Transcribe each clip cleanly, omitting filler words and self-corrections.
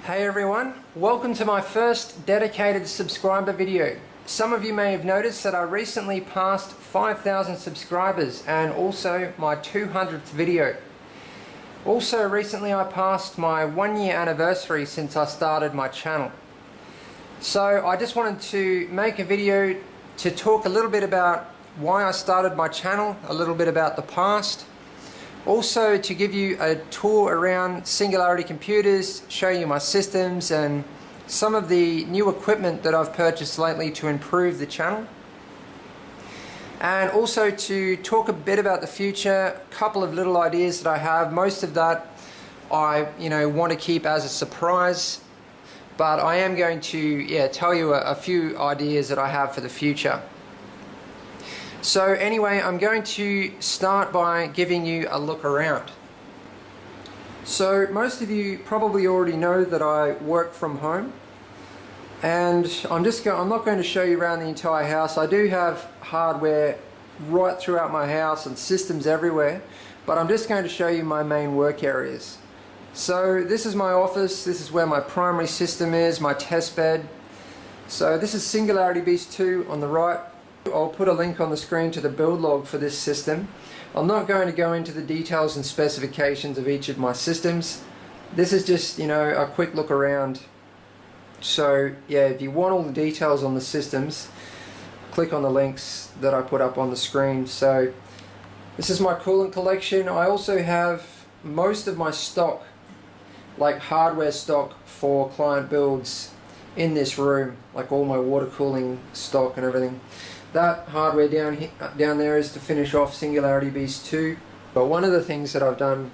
Hey everyone, welcome to my first dedicated subscriber video. Some of you may have noticed that I recently passed 5,000 subscribers and also my 200th video. Also recently I passed my 1-year anniversary since I started my channel. So I just wanted to make a video to talk a little bit about why I started my channel, a little bit about the past. Also to give you a tour around Singularity computers, show you my systems and some of the new equipment that I've purchased lately to improve the channel. And also to talk a bit about the future, a couple of little ideas that I have. Most of that I want to keep as a surprise, but I am going to tell you a few ideas that I have for the future. So anyway, I'm going to start by giving you a look around. So most of you probably already know that I work from home, and I'm not going to show you around the entire house. I do have hardware right throughout my house and systems everywhere, but I'm just going to show you my main work areas. So this is my office, this is where my primary system is, my test bed. So this is Singularity Beast 2 on the right. I'll put a link on the screen to the build log for this system. I'm not going to go into the details and specifications of each of my systems. This is just, a quick look around. So yeah, if you want all the details on the systems, click on the links that I put up on the screen. So this is my coolant collection. I also have most of my stock, like hardware stock for client builds, in this room, like all my water cooling stock and everything. That hardware down there is to finish off Singularity Beast 2. But one of the things that I've done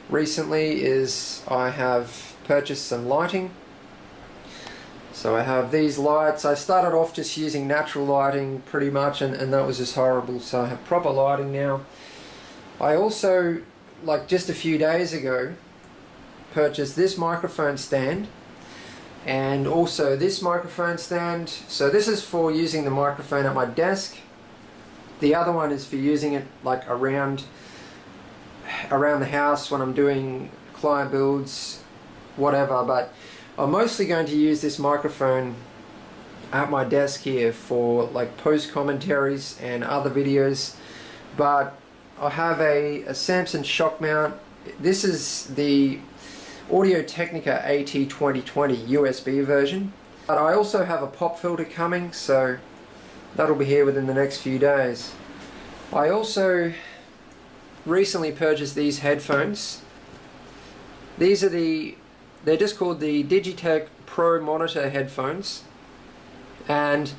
recently is I have purchased some lighting. So I have these lights. I started off just using natural lighting pretty much, and that was just horrible. So I have proper lighting now. I also, like just a few days ago, purchased this microphone stand. And also this microphone stand. So this is for using the microphone at my desk. The other one is for using it like around the house when I'm doing client builds, whatever. But I'm mostly going to use this microphone at my desk here for like post commentaries and other videos. But I have a Samsung shock mount. This is the Audio-Technica AT2020 USB version. But I also have a pop filter coming, so that'll be here within the next few days. I also recently purchased these headphones. These are they're just called the Digitech Pro Monitor headphones, and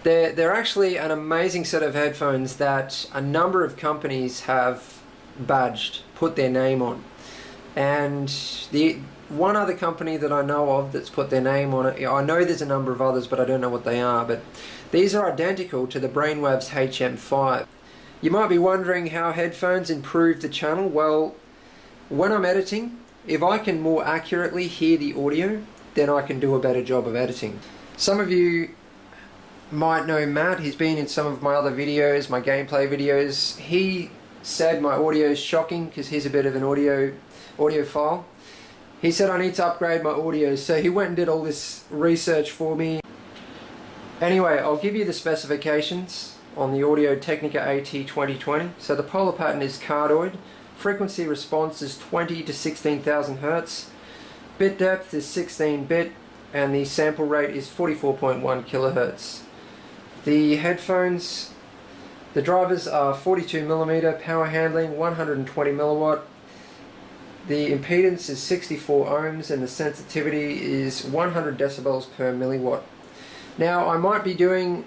they're actually an amazing set of headphones that a number of companies have badged, put their name on. And the one other company that I know of that's put their name on it, I know there's a number of others but I don't know what they are, but these are identical to the Brainwaves HM5. You might be wondering how headphones improve the channel. Well, when I'm editing, if I can more accurately hear the audio, then I can do a better job of editing. Some of you might know Matt. He's been in some of my other videos, my gameplay videos. He said my audio is shocking because he's a bit of an audiophile. He said I need to upgrade my audio, so he went and did all this research for me. Anyway, I'll give you the specifications on the Audio-Technica AT2020. So the polar pattern is cardioid, frequency response is 20 to 16,000 Hertz, bit depth is 16 bit, and the sample rate is 44.1 kilohertz. The headphones, the drivers are 42mm, power handling 120 milliwatt. The impedance is 64 ohms and the sensitivity is 100 decibels per milliwatt. Now I might be doing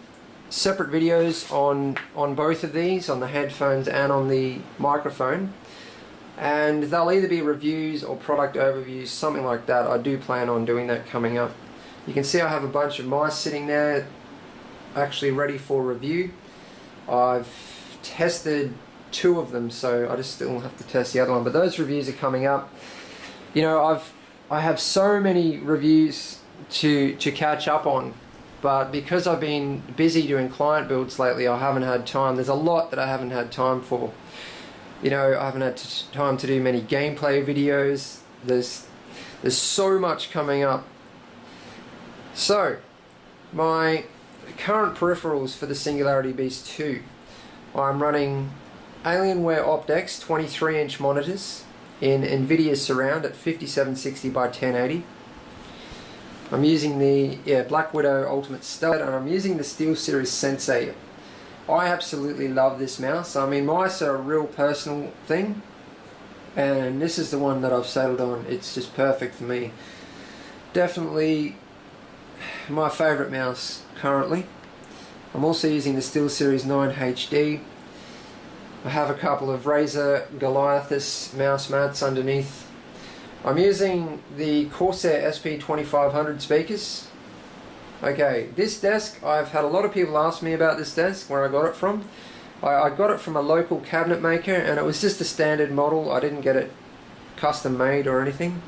separate videos on both of these, on the headphones and on the microphone, and they'll either be reviews or product overviews, something like that. I do plan on doing that coming up. You can see I have a bunch of mice sitting there actually ready for review. I've tested 2 of them, so I just still have to test the other one, but those reviews are coming up. I have so many reviews to catch up on, but because I've been busy doing client builds lately, I haven't had time. There's a lot that I haven't had time for. I haven't had time to do many gameplay videos. There's There's so much coming up. So, my current peripherals for the Singularity Beast 2. I'm running Alienware OptX 23-inch monitors in NVIDIA Surround at 5760 by 1080. I'm using the Black Widow Ultimate Stealth, and I'm using the SteelSeries Sensei. I absolutely love this mouse. I mean, mice are a real personal thing, and this is the one that I've settled on. It's just perfect for me. Definitely my favourite mouse currently. I'm also using the SteelSeries 9 HD. I have a couple of Razer Goliathus mouse mats underneath. I'm using the Corsair SP2500 speakers. Okay, this desk, I've had a lot of people ask me about this desk, where I got it from. I got it from a local cabinet maker, and it was just a standard model. I didn't get it custom made or anything,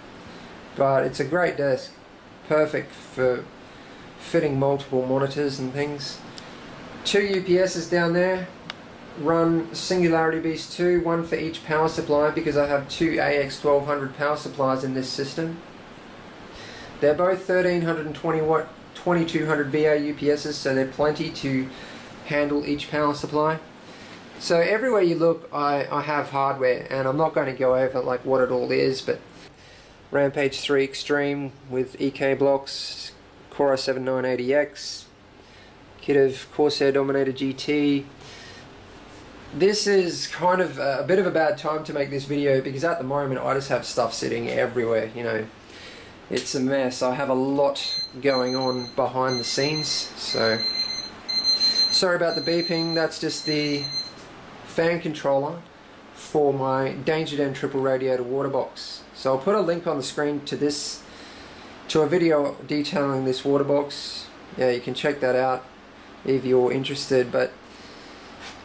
but it's a great desk, perfect for fitting multiple monitors and things. 2 UPSs down there, run Singularity Beast 2, one for each power supply, because I have 2 AX1200 power supplies in this system. They're both 1320 watt 2200 VA UPSs, so they're plenty to handle each power supply. So everywhere you look, I have hardware, and I'm not going to go over like what it all is, but Rampage 3 Extreme with EK blocks, Core i7-980X, kit of Corsair Dominator GT. This is kind of a bit of a bad time to make this video, because at the moment I just have stuff sitting everywhere, you know. It's a mess. I have a lot going on behind the scenes, so sorry about the beeping. That's just the fan controller for my Danger Den triple radiator water box. So I'll put a link on the screen to a video detailing this water box. Yeah, you can check that out if you're interested. But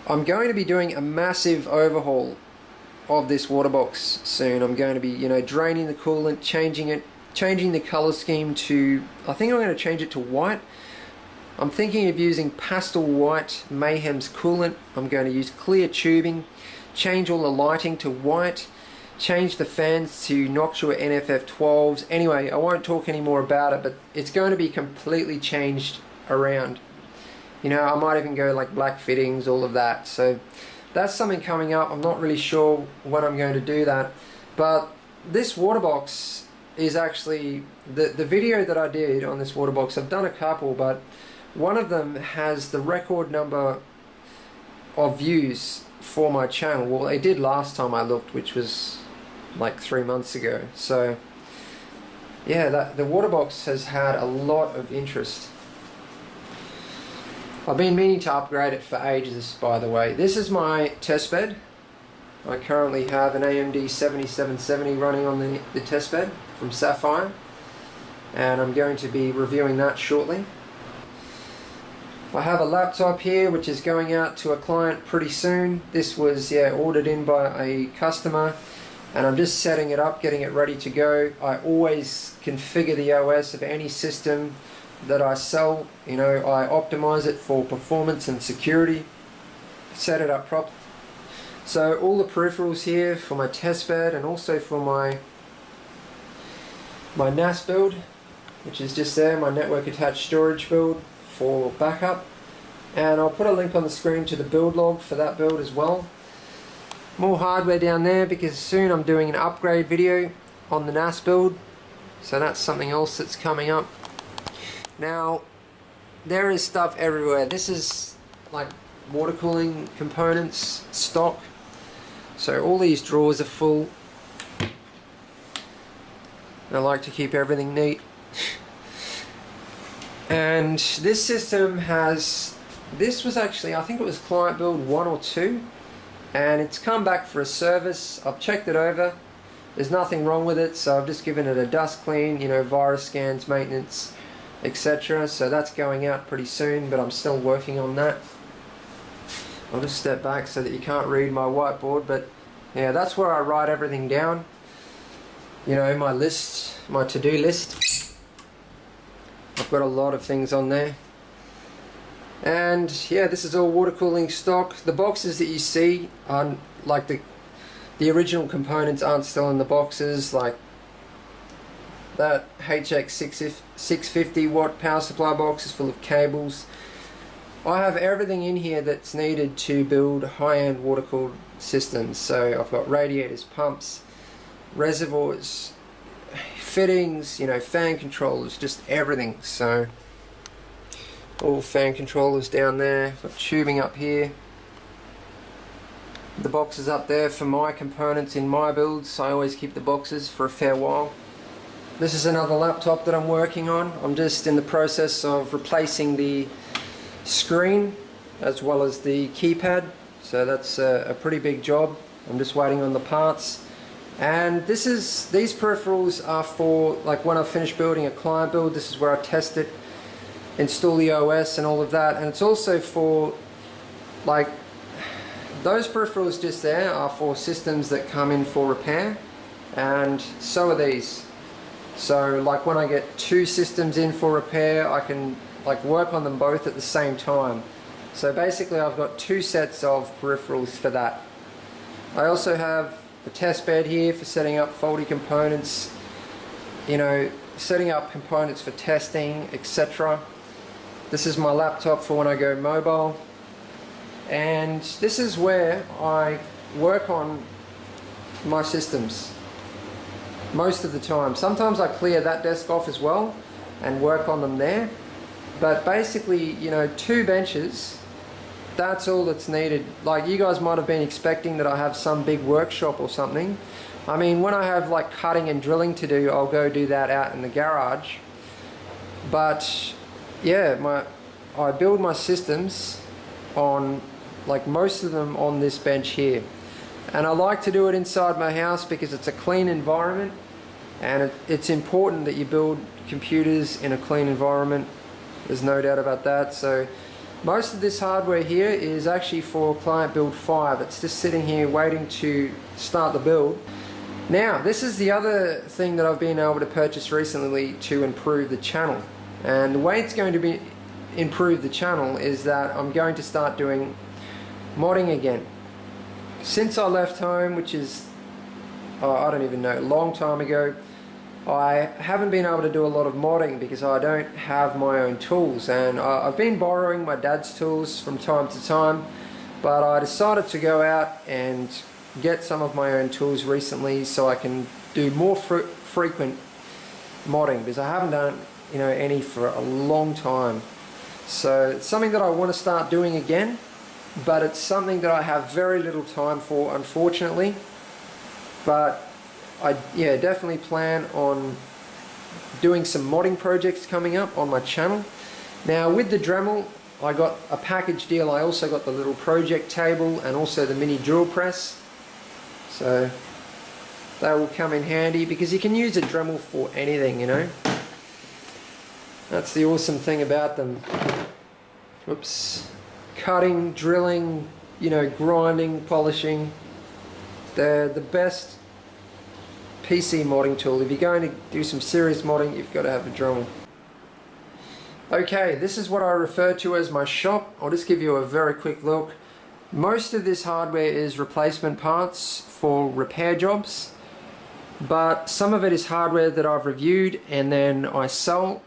I'm going to be doing a massive overhaul of this water box soon. I'm going to be, you know, draining the coolant, changing the color scheme to, I think I'm going to change it to white. I'm thinking of using pastel white Mayhem's coolant. I'm going to use clear tubing, change all the lighting to white, change the fans to Noctua NFF12s. Anyway, I won't talk any more about it, but it's going to be completely changed around. You know, I might even go like black fittings, all of that. So that's something coming up. I'm not really sure when I'm going to do that. But this water box is actually, the video that I did on this water box, I've done a couple, but one of them has the record number of views for my channel. Well, it did last time I looked, which was like 3 months ago. So yeah, the water box has had a lot of interest. I've been meaning to upgrade it for ages, by the way. This is my test bed. I currently have an AMD 7770 running on the test bed from Sapphire, and I'm going to be reviewing that shortly. I have a laptop here which is going out to a client pretty soon. This was ordered in by a customer, and I'm just setting it up, getting it ready to go. I always configure the OS of any system that I sell. You know, I optimize it for performance and security, set it up properly. So all the peripherals here for my test bed, and also for my NAS build, which is just there, my network attached storage build for backup. And I'll put a link on the screen to the build log for that build as well. More hardware down there, because soon I'm doing an upgrade video on the NAS build, so that's something else that's coming up. Now, there is stuff everywhere. This is like water cooling components, stock. So all these drawers are full. I like to keep everything neat. And this system has, this was actually, I think it was client build 1 or 2, and it's come back for a service. I've checked it over. There's nothing wrong with it, so I've just given it a dust clean, you know, virus scans, maintenance, etc. So that's going out pretty soon, but I'm still working on that. I'll just step back so that you can't read my whiteboard, but yeah, that's where I write everything down. You know, my list, my to-do list. I've got a lot of things on there. And yeah, this is all water cooling stock. The boxes that you see are like the original components aren't still in the boxes. Like That HX 650 watt power supply box is full of cables. I have everything in here that's needed to build high-end water-cooled systems. So I've got radiators, pumps, reservoirs, fittings, you know, fan controllers, just everything. So all fan controllers down there, got tubing up here. The boxes up there for my components in my builds. I always keep the boxes for a fair while. This is another laptop that I'm working on. I'm just in the process of replacing the screen as well as the keypad. So that's a pretty big job. I'm just waiting on the parts. And these peripherals are for like when I finish building a client build. This is where I test it, install the OS and all of that. And it's also for like those peripherals just there are for systems that come in for repair, and so are these. So like when I get two systems in for repair, I can like work on them both at the same time. So basically I've got two sets of peripherals for that. I also have the test bed here for setting up faulty components, you know, setting up components for testing, etc. This is my laptop for when I go mobile. And this is where I work on my systems most of the time. Sometimes I clear that desk off as well and work on them there. But basically, you know, two benches, that's all that's needed. Like you guys might have been expecting that I have some big workshop or something. I mean, when I have like cutting and drilling to do, I'll go do that out in the garage. But yeah, I build my systems on, like most of them on this bench here. And I like to do it inside my house because it's a clean environment, and it's important that you build computers in a clean environment. There's no doubt about that. So most of this hardware here is actually for client build 5. It's just sitting here waiting to start the build. Now, this is the other thing that I've been able to purchase recently to improve the channel. And the way it's going to improve the channel is that I'm going to start doing modding again. Since I left home, which is, I don't even know, a long time ago, I haven't been able to do a lot of modding because I don't have my own tools, and I've been borrowing my dad's tools from time to time, but I decided to go out and get some of my own tools recently so I can do more frequent modding, because I haven't done, you know, any for a long time. So it's something that I want to start doing again, but it's something that I have very little time for, unfortunately. But I definitely plan on doing some modding projects coming up on my channel. Now with the Dremel, I got a package deal. I also got the little project table and also the mini drill press. So that will come in handy because you can use a Dremel for anything, you know. That's the awesome thing about them. Oops. Cutting, drilling, you know, grinding, polishing. They're the best PC modding tool. If you're going to do some serious modding, you've got to have a Dremel. Okay, this is what I refer to as my shop. I'll just give you a very quick look. Most of this hardware is replacement parts for repair jobs, but some of it is hardware that I've reviewed and then I sell.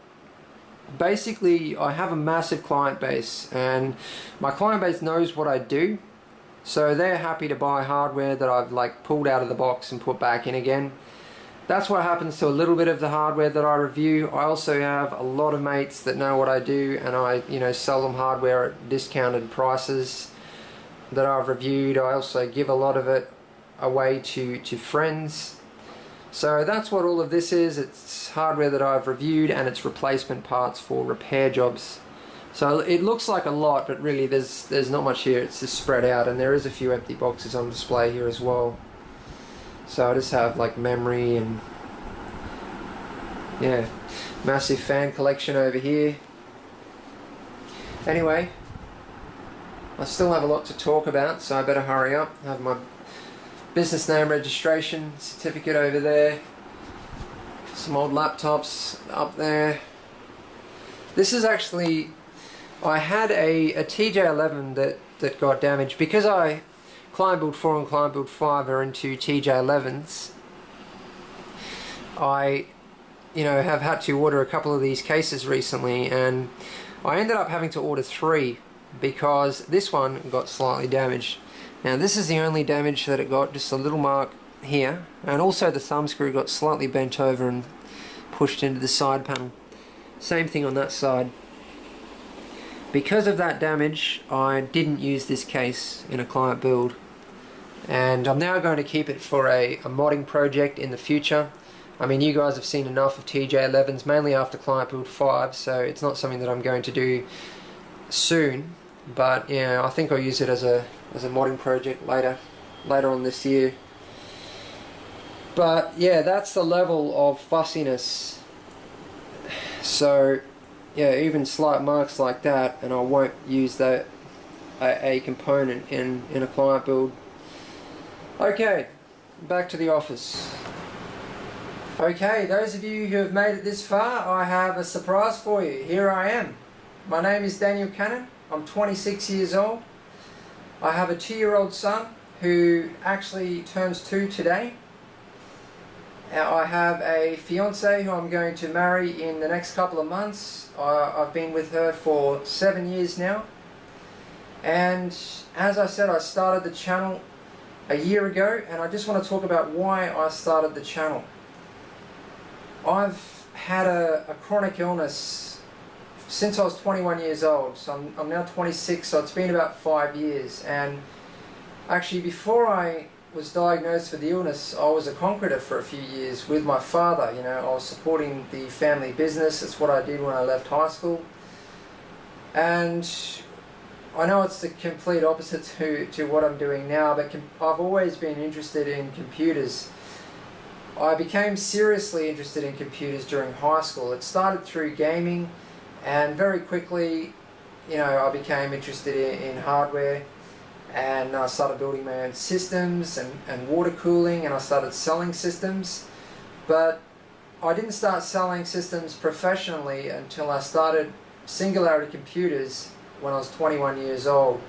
Basically, I have a massive client base, and my client base knows what I do, so they're happy to buy hardware that I've like pulled out of the box and put back in again. That's what happens to a little bit of the hardware that I review. I also have a lot of mates that know what I do, and I, you know, sell them hardware at discounted prices that I've reviewed. I also give a lot of it away to friends. So that's what all of this is. It's hardware that I've reviewed, and it's replacement parts for repair jobs. So it looks like a lot, but really there's not much here. It's just spread out, and there is a few empty boxes on display here as well. So I just have like memory and yeah, massive fan collection over here. Anyway, I still have a lot to talk about, so I better hurry up. I have my business name registration certificate over there, some old laptops up there. This is actually, I had a TJ11 that got damaged because Client Build 4 and Client Build 5 are into TJ11s. I have had to order a couple of these cases recently, and I ended up having to order 3 because this one got slightly damaged. Now this is the only damage that it got, just a little mark here, and also the thumb screw got slightly bent over and pushed into the side panel. Same thing on that side. Because of that damage, I didn't use this case in a client build, and I'm now going to keep it for a modding project in the future. I mean, you guys have seen enough of TJ11s, mainly after client build 5, so it's not something that I'm going to do soon, but yeah, I think I'll use it as a modding project later on this year. But yeah, that's the level of fussiness. So yeah, even slight marks like that, and I won't use that a component in a client build. Okay, back to the office. Okay, those of you who have made it this far, I have a surprise for you. Here I am. My name is Daniel Cannon. I'm 26 years old. I have a 2-year-old son who actually turns 2 today. I have a fiance who I'm going to marry in the next couple of months. I've been with her for 7 years now. And as I said, I started the channel a year ago, and I just want to talk about why I started the channel. I've had a chronic illness since I was 21 years old, so I'm now 26, so it's been about 5 years. And actually, before I was diagnosed with the illness, I was a concreter for a few years with my father. I was supporting the family business. That's what I did when I left high school. And I know it's the complete opposite to what I'm doing now, but I've always been interested in computers. I became seriously interested in computers during high school. It started through gaming, and very quickly, I became interested in hardware, and I started building my own systems and water cooling, and I started selling systems. But I didn't start selling systems professionally until I started Singularity computers when I was 21 years old.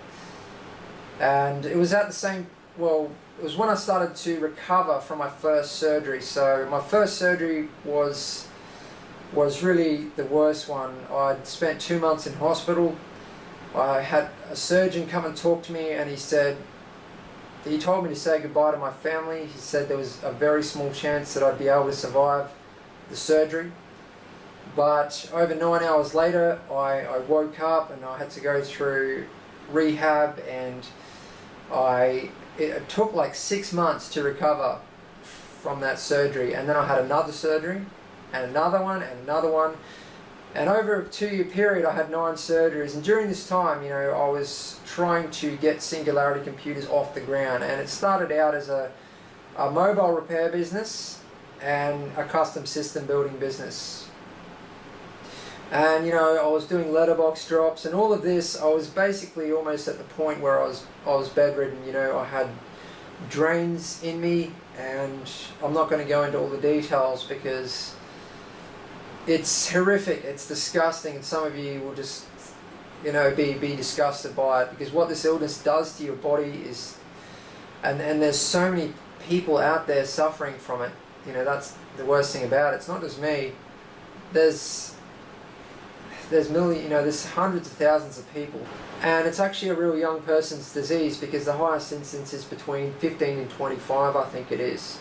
And it was at the same, it was when I started to recover from my first surgery. So my first surgery was really the worst one. I'd spent 2 months in hospital. I had a surgeon come and talk to me, and he told me to say goodbye to my family. He said there was a very small chance that I'd be able to survive the surgery. But over 9 hours later, I woke up and I had to go through rehab, and it took like 6 months to recover from that surgery. And then I had another surgery, and another one, and another one. And over a 2-year period, I had 9 surgeries. And during this time, I was trying to get Singularity computers off the ground. And it started out as a mobile repair business and a custom system building business. And I was doing letterbox drops and all of this. I was basically almost at the point where I was bedridden. I had drains in me, and I'm not going to go into all the details because it's horrific, it's disgusting, and some of you will just be disgusted by it, because what this illness does to your body is, and there's so many people out there suffering from it. That's the worst thing about it. It's not just me. There's there's hundreds of thousands of people, and it's actually a real young person's disease, because the highest incidence is between 15 and 25, I think it is.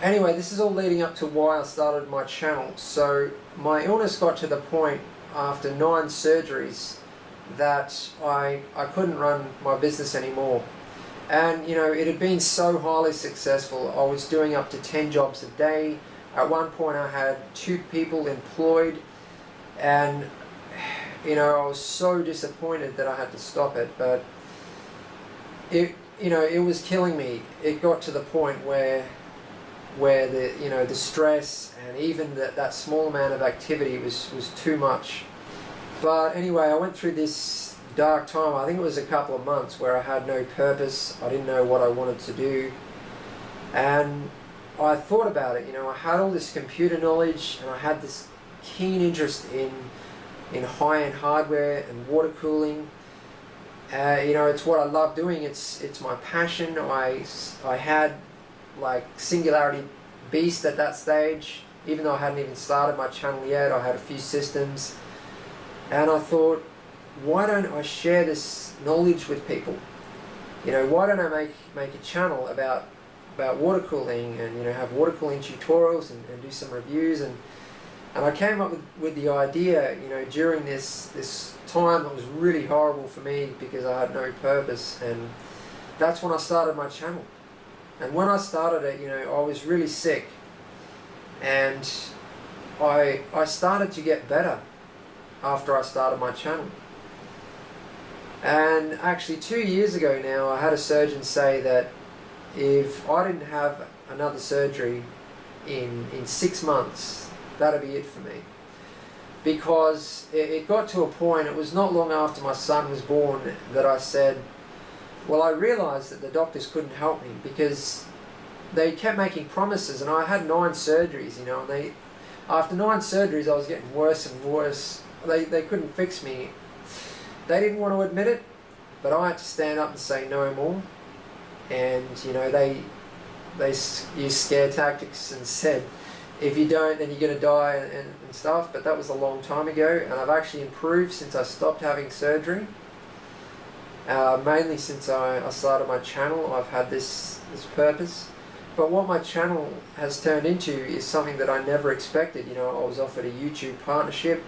Anyway, this is all leading up to why I started my channel. So my illness got to the point after 9 surgeries that I couldn't run my business anymore. And it had been so highly successful. I was doing up to 10 jobs a day. At one point I had 2 people employed, and I was so disappointed that I had to stop it. But it was killing me. It got to the point where the stress and even that small amount of activity was too much. But anyway, I went through this dark time. I think it was a couple of months where I had no purpose. I didn't know what I wanted to do, and I thought about it. I had all this computer knowledge, and I had this keen interest in high-end hardware and water cooling. It's what I love doing. It's my passion. I had like Singularity Beast at that stage, even though I hadn't even started my channel yet. I had a few systems, and I thought, why don't I share this knowledge with people? Why don't I make a channel about water cooling, and have water cooling tutorials and do some reviews, and I came up with the idea, during this time. It was really horrible for me because I had no purpose, and that's when I started my channel. And when I started it, I was really sick, and I started to get better after I started my channel. And actually 2 years ago now, I had a surgeon say that if I didn't have another surgery in 6 months, that'd be it for me. Because it got to a point, it was not long after my son was born, that I said, well, I realized that the doctors couldn't help me because they kept making promises, and I had 9 surgeries, and after 9 surgeries I was getting worse and worse. They couldn't fix me. They didn't want to admit it, but I had to stand up and say no more. And they used scare tactics and said, if you don't, then you're going to die and stuff. But that was a long time ago, and I've actually improved since I stopped having surgery. Mainly since I started my channel, I've had this purpose. But what my channel has turned into is something that I never expected. I was offered a YouTube partnership.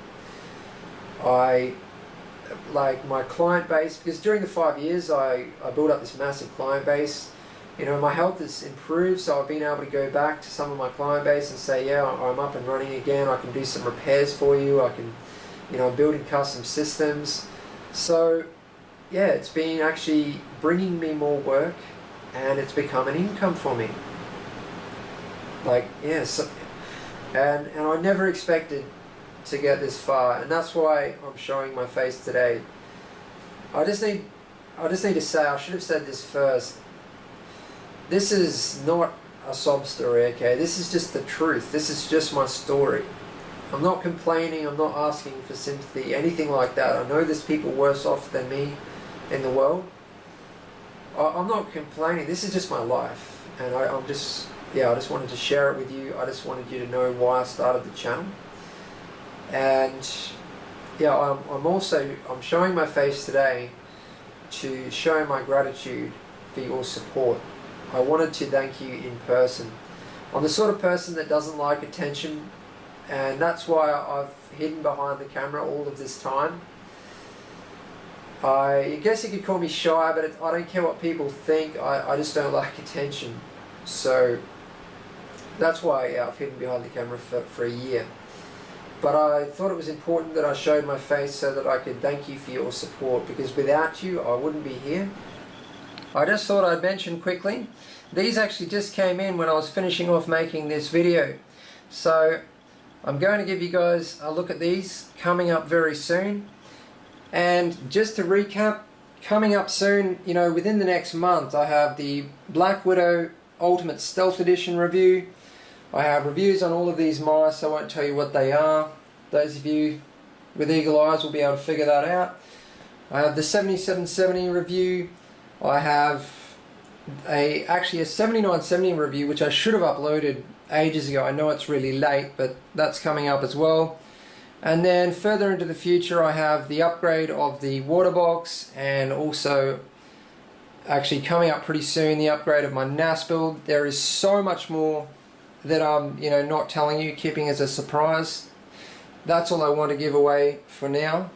Like my client base, because during the 5 years I built up this massive client base. My health has improved, so I've been able to go back to some of my client base and say, yeah, I'm up and running again. I can do some repairs for you. I can, I'm building custom systems. So yeah, it's been actually bringing me more work, and it's become an income for me. And I never expected to get this far, and that's why I'm showing my face today. I just need to say, I should have said this first. This is not a sob story, okay? This is just the truth. This is just my story. I'm not complaining, I'm not asking for sympathy, anything like that. I know there's people worse off than me in the world. I'm not complaining, this is just my life, and I just wanted to share it with you. I just wanted you to know why I started the channel. And yeah, I'm showing my face today to show my gratitude for your support. I wanted to thank you in person. I'm the sort of person that doesn't like attention, and that's why I've hidden behind the camera all of this time. I guess you could call me shy, but I don't care what people think. I just don't like attention. So that's why I've hidden behind the camera for a year. But I thought it was important that I showed my face so that I could thank you for your support, because without you I wouldn't be here. I just thought I'd mention quickly, these actually just came in when I was finishing off making this video. So I'm going to give you guys a look at these coming up very soon. And just to recap, coming up soon, within the next month, I have the Black Widow Ultimate Stealth Edition review. I have reviews on all of these mice. I won't tell you what they are. Those of you with eagle eyes will be able to figure that out. I have the 7770 review. I have actually a 7970 review, which I should have uploaded ages ago. I know it's really late, but that's coming up as well. And then further into the future, I have the upgrade of the water box, and also actually coming up pretty soon, the upgrade of my NAS build. There is so much more that I'm not telling you, keeping as a surprise. That's all I want to give away for now.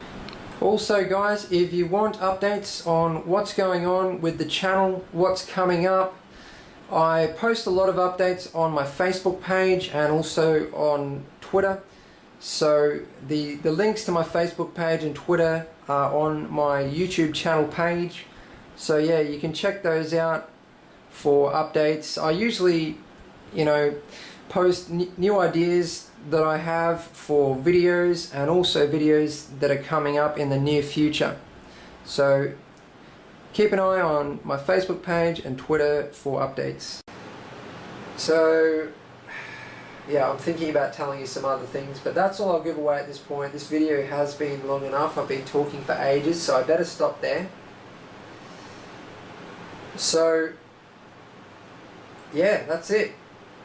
Also guys, if you want updates on what's going on with the channel, what's coming up, I post a lot of updates on my Facebook page and also on Twitter. So the links to my Facebook page and Twitter are on my YouTube channel page. So yeah, you can check those out for updates. I usually post new ideas that I have for videos, and also videos that are coming up in the near future. So keep an eye on my Facebook page and Twitter for updates. So yeah, I'm thinking about telling you some other things, but that's all I'll give away at this point. This video has been long enough. I've been talking for ages, so I better stop there. So yeah, that's it.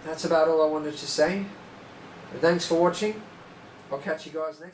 That's about all I wanted to say. Thanks for watching. I'll catch you guys next time.